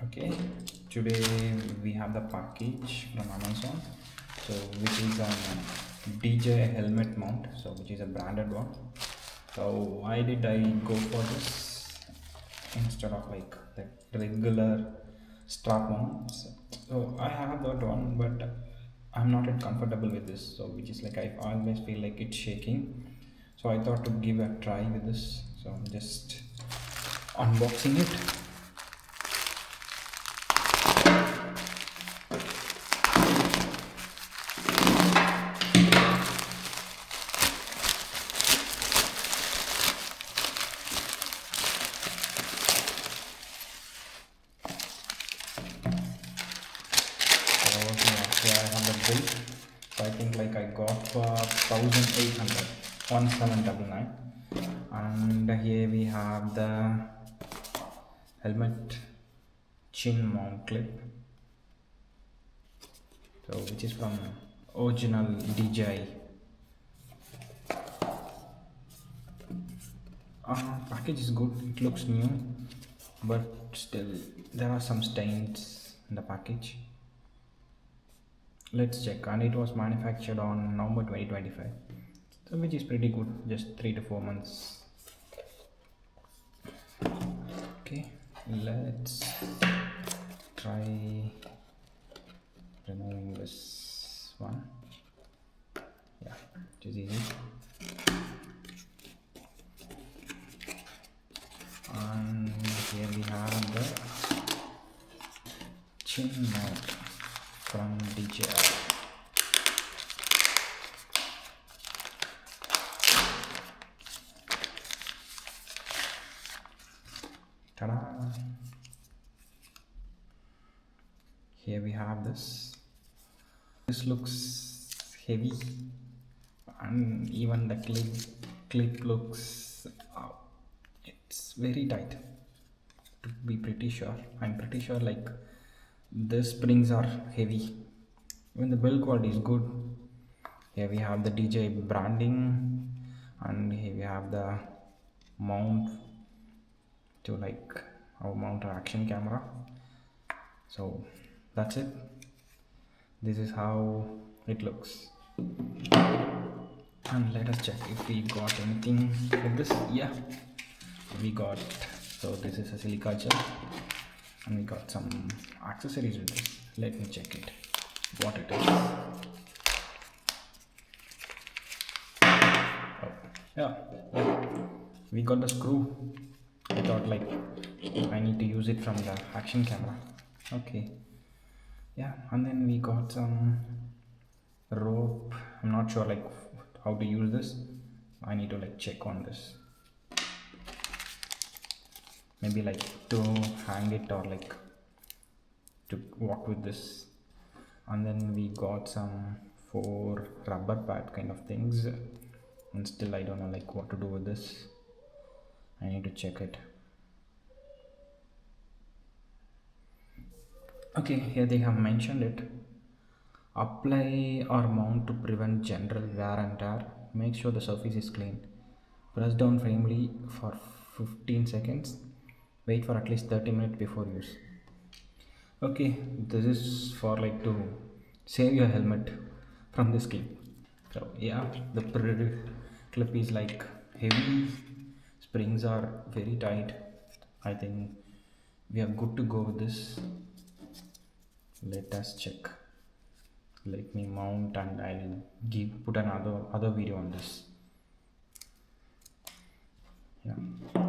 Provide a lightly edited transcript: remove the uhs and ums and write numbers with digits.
Okay, today we have the package from Amazon, so which is on DJI Helmet Mount, so which is a branded one. So why did I go for this instead of like the regular strap mounts? So I have that one, but I'm not yet comfortable with this. So which is like I always feel like it's shaking. So I thought to give a try with this. So I'm just unboxing it. So I have the bill. So I think like I got for 1800, 1799. And here we have the helmet chin mount clip. So which is from original DJI. Package is good. It looks new, but still there are some stains in the package. Let's check. And it was manufactured on November 2025, so which is pretty good, just 3 to 4 months. Okay, let's try removing this one. Yeah, it is easy. And here we have the chin mount from DJI. Ta-da! Here we have this. This looks heavy, and even the clip looks it's very tight. To be pretty sure, I'm pretty sure like the springs are heavy. Even the build quality is good. Here we have the DJI branding, and here we have the mount to like our mount our action camera. So that's it. This is how it looks. And let us check if we got anything with this. Yeah, we got. So this is a silica gel, and we got some accessories with this. Let me check it, what it is. Oh, yeah, we got the screw. I thought like I need to use it from the action camera. Okay, yeah, and then we got some rope. I'm not sure like how to use this. I need to like check on this, maybe like to hang it or like to walk with this. And then we got some 4 rubber pad kind of things, and still I don't know like what to do with this. I need to check it. Okay, here they have mentioned it. Apply or mount to prevent general wear and tear. Make sure the surface is clean. Press down firmly for 15 seconds. Wait for at least 30 minutes before use. Okay, this is for like to save your helmet from this clip. So yeah, the clip is like heavy. Springs are very tight. I think we are good to go with this. Let us check. Let me mount, and I'll put another video on this. Yeah.